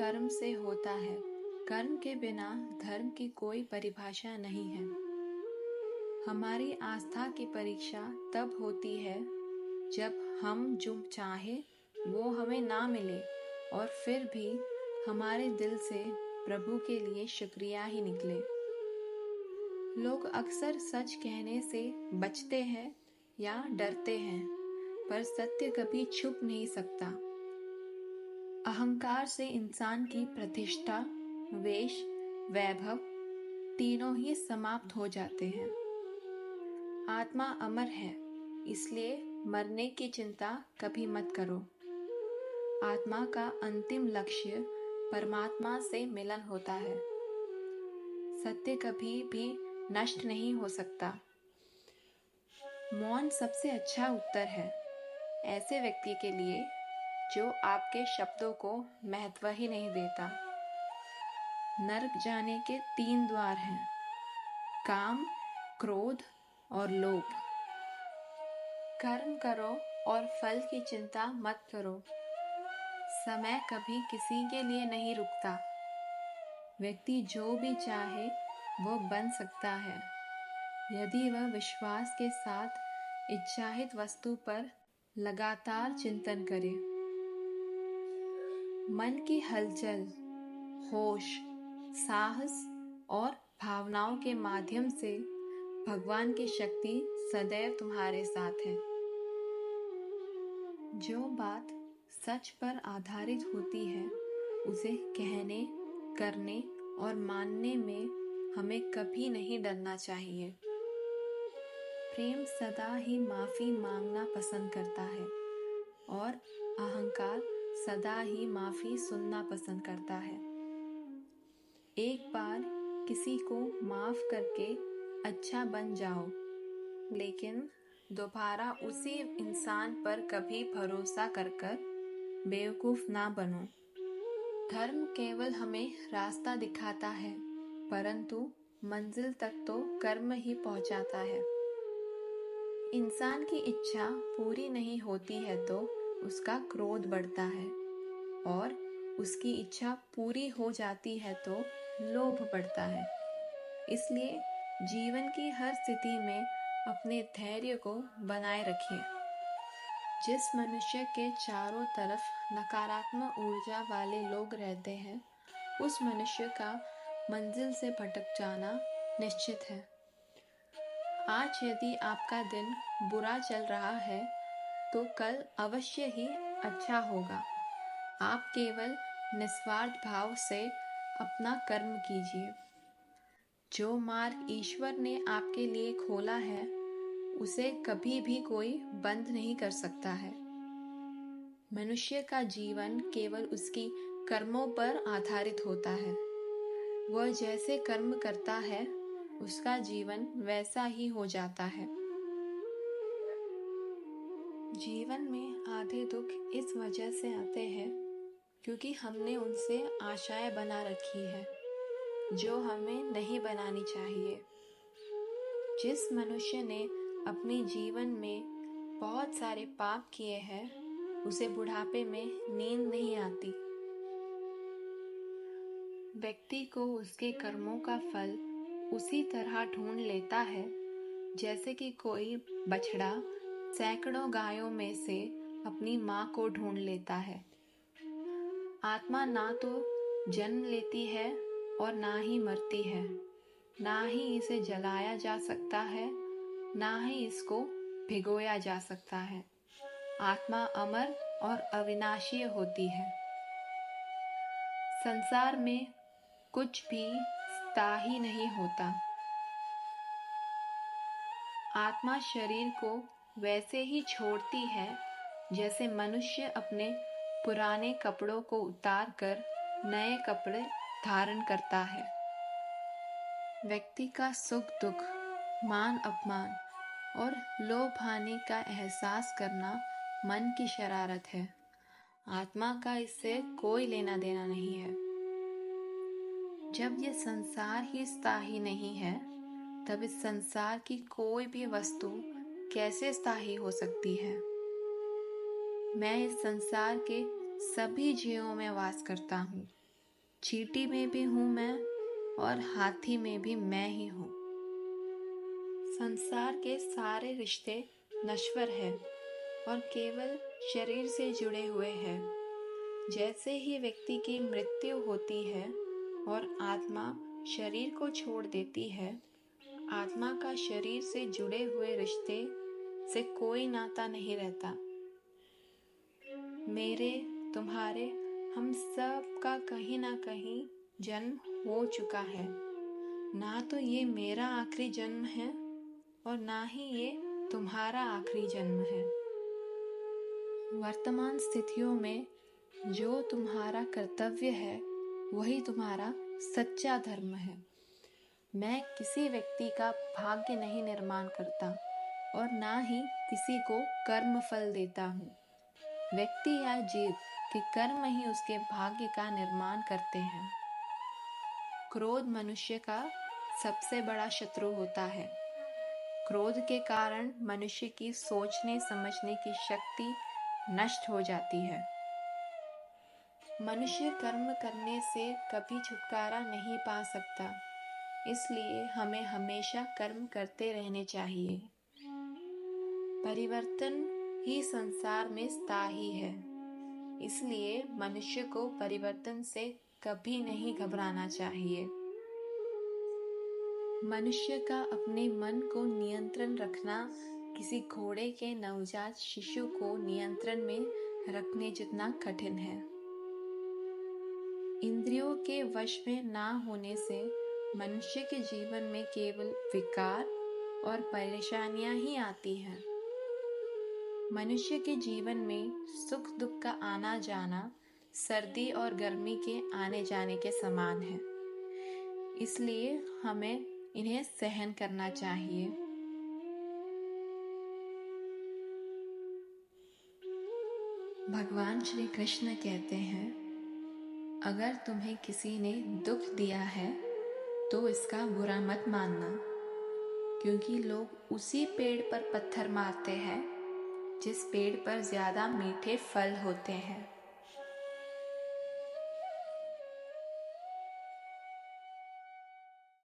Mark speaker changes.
Speaker 1: कर्म से होता है। कर्म के बिना धर्म की कोई परिभाषा नहीं है। हमारी आस्था की परीक्षा तब होती है जब हम जो चाहे वो हमें ना मिले और फिर भी हमारे दिल से प्रभु के लिए शुक्रिया ही निकले। लोग अक्सर सच कहने से बचते हैं या डरते हैं, पर सत्य कभी छुप नहीं सकता। अहंकार से इंसान की प्रतिष्ठा, वेश, वैभव तीनों ही समाप्त हो जाते हैं। आत्मा अमर है, इसलिए मरने की चिंता कभी मत करो। आत्मा का अंतिम लक्ष्य परमात्मा से मिलन होता है। सत्य कभी भी नष्ट नहीं हो सकता। मौन सबसे अच्छा उत्तर है ऐसे व्यक्ति के लिए जो आपके शब्दों को महत्व ही नहीं देता। नरक जाने के 3 द्वार हैं: काम, क्रोध और लोभ। कर्म करो और फल की चिंता मत करो। समय कभी किसी के लिए नहीं रुकता। व्यक्ति जो भी चाहे वो बन सकता है, यदि वह विश्वास के साथ इच्छाहित वस्तु पर लगातार चिंतन करे। मन की हलचल, होश, साहस और भावनाओं के माध्यम से भगवान की शक्ति सदैव तुम्हारे साथ है। जो बात सच पर आधारित होती है, उसे कहने, करने और मानने में हमें कभी नहीं डरना चाहिए। प्रेम सदा ही माफी मांगना पसंद करता है और अहंकार सदा ही माफी सुनना पसंद करता है। एक बार किसी को माफ करके अच्छा बन जाओ, लेकिन दोबारा उसी इंसान पर कभी भरोसा कर बेवकूफ ना बनो। धर्म केवल हमें रास्ता दिखाता है, परंतु मंजिल तक तो कर्म ही पहुंचाता है। इंसान की इच्छा पूरी नहीं होती है तो उसका क्रोध बढ़ता है, और उसकी इच्छा पूरी हो जाती है तो लोभ बढ़ता है। इसलिए जीवन की हर स्थिति में अपने धैर्य को बनाए रखिए। जिस मनुष्य के चारों तरफ नकारात्मक ऊर्जा वाले लोग रहते हैं, उस मनुष्य का मंजिल से भटक जाना निश्चित है। आज यदि आपका दिन बुरा चल रहा है तो कल अवश्य ही अच्छा होगा। आप केवल निस्वार्थ भाव से अपना कर्म कीजिए। जो मार्ग ईश्वर ने आपके लिए खोला है, उसे कभी भी कोई बंद नहीं कर सकता है। मनुष्य का जीवन केवल उसकी कर्मों पर आधारित होता है। वह जैसे कर्म करता है, उसका जीवन वैसा ही हो जाता है। जीवन में आधे दुख इस वजह से आते हैं क्योंकि हमने उनसे आशाएं बना रखी है जो हमें नहीं बनानी चाहिए। जिस मनुष्य ने अपने जीवन में बहुत सारे पाप किए हैं, उसे बुढ़ापे में नींद नहीं आती। व्यक्ति को उसके कर्मों का फल उसी तरह ढूंढ लेता है जैसे कि कोई बछड़ा सैकड़ों गायों में से अपनी माँ को ढूंढ लेता है। आत्मा ना तो जन्म लेती है और ना ही मरती है। ना ही इसे जलाया जा सकता है, ना ही इसको भिगोया जा सकता है। आत्मा अमर और अविनाशी होती है। संसार में कुछ भी स्थायी नहीं होता। आत्मा शरीर को वैसे ही छोड़ती है जैसे मनुष्य अपने पुराने कपड़ों को उतार कर नए कपड़े धारण करता है। व्यक्ति का सुख दुख, मान अपमान और लोभ हानि का एहसास करना मन की शरारत है। आत्मा का इससे कोई लेना देना नहीं है। जब ये संसार ही स्थायी नहीं है, तब इस संसार की कोई भी वस्तु कैसे स्थायी हो सकती है। मैं इस संसार के सभी जीवों में वास करता हूँ। चींटी में भी हूँ मैं और हाथी में भी मैं ही हूँ। संसार के सारे रिश्ते नश्वर हैं और केवल शरीर से जुड़े हुए हैं। जैसे ही व्यक्ति की मृत्यु होती है और आत्मा शरीर को छोड़ देती है, आत्मा का शरीर से जुड़े हुए रिश्ते से कोई नाता नहीं रहता। मेरे, तुम्हारे, हम सब का कहीं ना कहीं जन्म हो चुका है। ना तो ये मेरा आखिरी जन्म है और ना ही ये तुम्हारा आखिरी जन्म है। वर्तमान स्थितियों में जो तुम्हारा कर्तव्य है वही तुम्हारा सच्चा धर्म है। मैं किसी व्यक्ति का भाग्य नहीं निर्माण करता और ना ही किसी को कर्म फल देता हूँ। व्यक्ति या जीव के कर्म ही उसके भाग्य का निर्माण करते हैं। क्रोध मनुष्य का सबसे बड़ा शत्रु होता है। क्रोध के कारण मनुष्य की सोचने समझने की शक्ति नष्ट हो जाती है। मनुष्य कर्म करने से कभी छुटकारा नहीं पा सकता, इसलिए हमें हमेशा कर्म करते रहने चाहिए। परिवर्तन ही संसार में स्थायी है, इसलिए मनुष्य को परिवर्तन से कभी नहीं घबराना चाहिए। मनुष्य का अपने मन को नियंत्रण रखना किसी घोड़े के नवजात शिशु को नियंत्रण में रखने जितना कठिन है। इंद्रियों के वश में ना होने से मनुष्य के जीवन में केवल विकार और परेशानियां ही आती हैं। मनुष्य के जीवन में सुख दुख का आना जाना सर्दी और गर्मी के आने जाने के समान है, इसलिए हमें इन्हें सहन करना चाहिए। भगवान श्री कृष्ण कहते हैं, अगर तुम्हें किसी ने दुख दिया है तो इसका बुरा मत मानना, क्योंकि लोग उसी पेड़ पर पत्थर मारते हैं जिस पेड़ पर ज्यादा मीठे फल होते हैं।